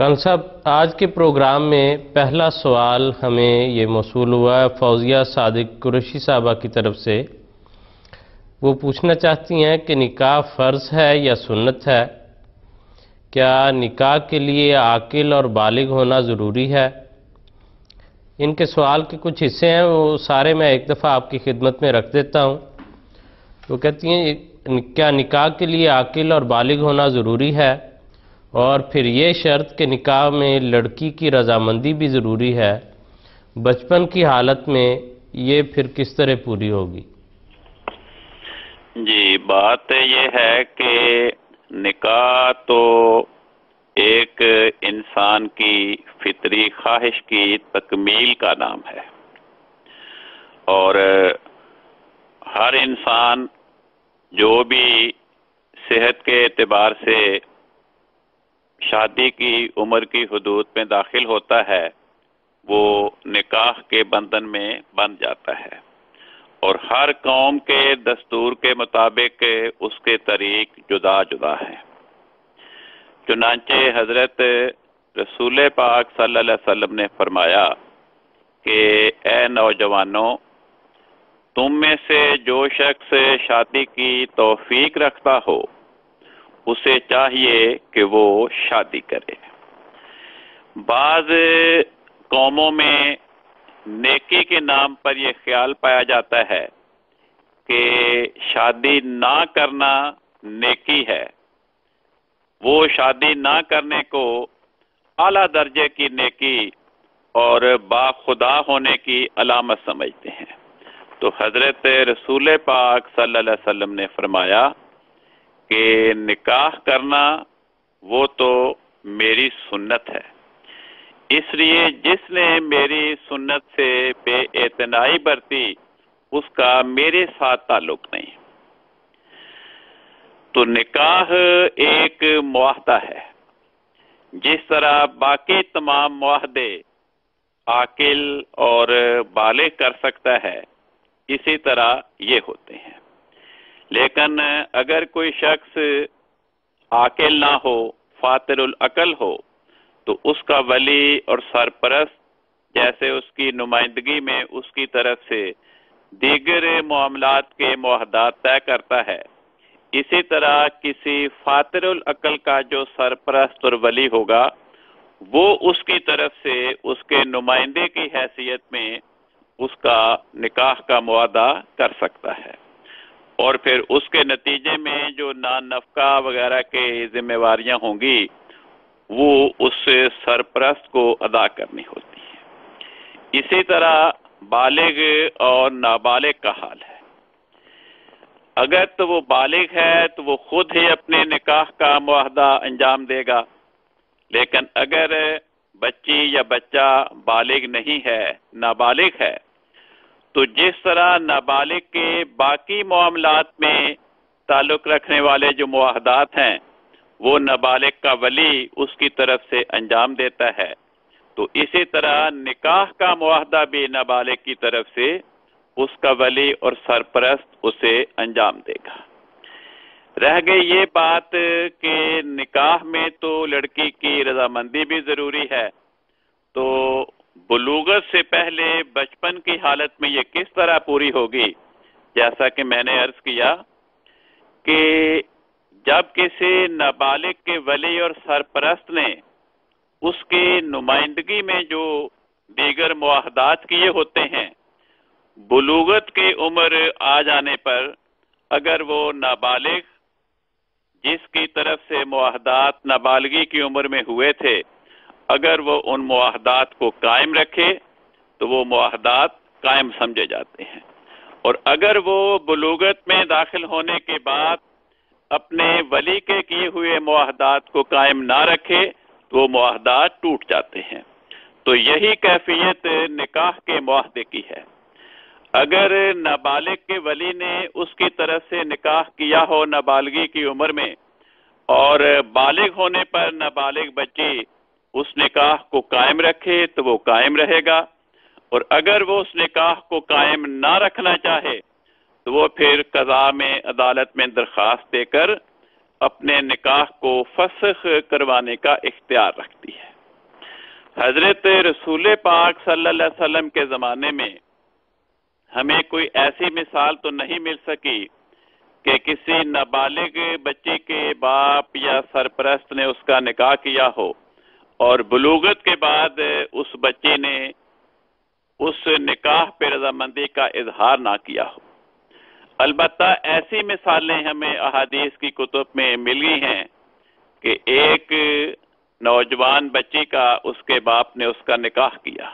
خان صاحب، آج کے پروگرام میں پہلا سوال ہمیں یہ موصول ہوا ہے فوزیہ صادق قریشی صاحبہ کی طرف سے۔ وہ پوچھنا چاہتی ہیں کہ نکاح فرض ہے یا سنت ہے؟ کیا نکاح کے لیے عاقل اور بالغ ہونا ضروری ہے؟ ان کے سوال کے کچھ حصے ہیں، وہ سارے میں ایک دفعہ آپ کی خدمت میں رکھ دیتا ہوں۔ وہ کہتی ہیں کیا نکاح کے لیے عاقل اور بالغ ہونا ضروری ہے، اور پھر یہ شرط کہ نکاح میں لڑکی کی رضامندی بھی ضروری ہے، بچپن کی حالت میں یہ پھر کس طرح پوری ہوگی؟ جی، بات یہ ہے کہ نکاح تو ایک انسان کی فطری خواہش کی تکمیل کا نام ہے، اور ہر انسان جو بھی صحت کے اعتبار سے شادی کی عمر کی حدود میں داخل ہوتا ہے وہ نکاح کے بندھن میں بندھ جاتا ہے، اور ہر قوم کے دستور کے مطابق اس کے طریق جدا جدا ہیں۔ چنانچہ حضرت رسول پاک صلی اللہ علیہ وسلم نے فرمایا کہ اے نوجوانوں، تم میں سے جو شخص شادی کی توفیق رکھتا ہو اسے چاہیے کہ وہ شادی کرے۔ بعض قوموں میں نیکی کے نام پر یہ خیال پایا جاتا ہے کہ شادی نہ کرنا نیکی ہے، وہ شادی نہ کرنے کو اعلیٰ درجے کی نیکی اور باخدا ہونے کی علامت سمجھتے ہیں۔ تو حضرت رسول پاک صلی اللہ علیہ وسلم نے فرمایا کہ نکاح کرنا وہ تو میری سنت ہے، اس لیے جس نے میری سنت سے بے اعتنائی برتی اس کا میرے ساتھ تعلق نہیں۔ تو نکاح ایک معاہدہ ہے، جس طرح باقی تمام معاہدے عاقل اور بالغ کر سکتا ہے اسی طرح یہ ہوتے ہیں۔ لیکن اگر کوئی شخص عاقل نہ ہو، فاطر العقل ہو، تو اس کا ولی اور سرپرست جیسے اس کی نمائندگی میں اس کی طرف سے دیگر معاملات کے معاہدات طے کرتا ہے، اسی طرح کسی فاطر العقل کا جو سرپرست اور ولی ہوگا وہ اس کی طرف سے اس کے نمائندے کی حیثیت میں اس کا نکاح کا معاہدہ کر سکتا ہے، اور پھر اس کے نتیجے میں جو نان نفقہ وغیرہ کے ذمہ واریاں ہوں گی وہ اس سرپرست کو ادا کرنی ہوتی ہے۔ اسی طرح بالغ اور نابالغ کا حال ہے۔ اگر تو وہ بالغ ہے تو وہ خود ہی اپنے نکاح کا معاہدہ انجام دے گا، لیکن اگر بچی یا بچہ بالغ نہیں ہے، نابالغ ہے، تو جس طرح نابالغ کے باقی معاملات میں تعلق رکھنے والے جو معاہدات ہیں وہ نابالغ کا ولی اس کی طرف سے انجام دیتا ہے، تو اسی طرح نکاح کا معاہدہ بھی نابالغ کی طرف سے اس کا ولی اور سرپرست اسے انجام دے گا۔ رہ گئی یہ بات کہ نکاح میں تو لڑکی کی رضامندی بھی ضروری ہے، تو بلوغت سے پہلے بچپن کی حالت میں یہ کس طرح پوری ہوگی؟ جیسا کہ میں نے عرض کیا کہ جب کسی نابالغ کے ولی اور سرپرست نے اس کی نمائندگی میں جو دیگر معاہدات کیے ہوتے ہیں، بلوغت کی عمر آ جانے پر اگر وہ نابالغ جس کی طرف سے معاہدات نابالغی کی عمر میں ہوئے تھے اگر وہ ان معاہدات کو قائم رکھے تو وہ معاہدات قائم سمجھے جاتے ہیں، اور اگر وہ بلوغت میں داخل ہونے کے بعد اپنے ولی کے کیے ہوئے معاہدات کو قائم نہ رکھے تو وہ معاہدات ٹوٹ جاتے ہیں۔ تو یہی کیفیت نکاح کے معاہدے کی ہے۔ اگر نابالغ کے ولی نے اس کی طرف سے نکاح کیا ہو نابالغی کی عمر میں، اور بالغ ہونے پر نابالغ بچی اس نکاح کو قائم رکھے تو وہ قائم رہے گا، اور اگر وہ اس نکاح کو قائم نہ رکھنا چاہے تو وہ پھر قضاء میں عدالت میں درخواست دے کر اپنے نکاح کو فسخ کروانے کا اختیار رکھتی ہے۔ حضرت رسول پاک صلی اللہ علیہ وسلم کے زمانے میں ہمیں کوئی ایسی مثال تو نہیں مل سکی کہ کسی نابالغ بچی کے باپ یا سرپرست نے اس کا نکاح کیا ہو اور بلوغت کے بعد اس بچی نے اس نکاح پہ رضامندی کا اظہار نہ کیا ہو۔ البتہ ایسی مثالیں ہمیں احادیث کی کتب میں مل گئی ہیں کہ ایک نوجوان بچی کا اس کے باپ نے اس کا نکاح کیا،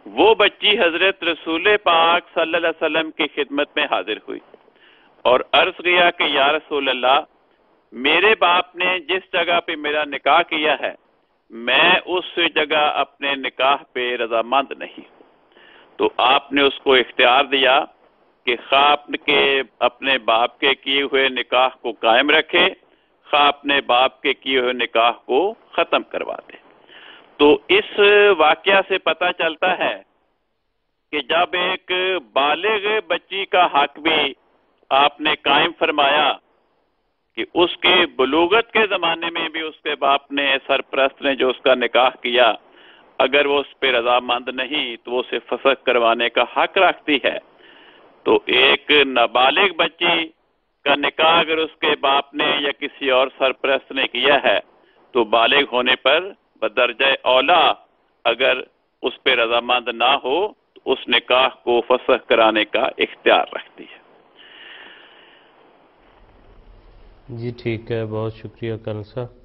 وہ بچی حضرت رسول پاک صلی اللہ علیہ وسلم کی خدمت میں حاضر ہوئی اور عرض کیا کہ یا رسول اللہ، میرے باپ نے جس جگہ پہ میرا نکاح کیا ہے میں اس جگہ اپنے نکاح پہ رضامند نہیں ہوں۔ تو آپ نے اس کو اختیار دیا کہ خواہ اپنے باپ کے کیے ہوئے نکاح کو قائم رکھے، خواہ اپنے باپ کے کیے ہوئے نکاح کو ختم کروا دے۔ تو اس واقعہ سے پتہ چلتا ہے کہ جب ایک بالغ بچی کا حق بھی آپ نے قائم فرمایا کہ اس کے بلوغت کے زمانے میں بھی اس کے باپ نے، سرپرست نے جو اس کا نکاح کیا، اگر وہ اس پہ رضامند نہیں تو وہ اسے فسخ کروانے کا حق رکھتی ہے، تو ایک نابالغ بچی کا نکاح اگر اس کے باپ نے یا کسی اور سرپرست نے کیا ہے تو بالغ ہونے پر بدرجہ اولا اگر اس پہ رضامند نہ ہو تو اس نکاح کو فسخ کرانے کا اختیار رکھتی ہے۔ جی ٹھیک ہے، بہت شکریہ کرن صاحب۔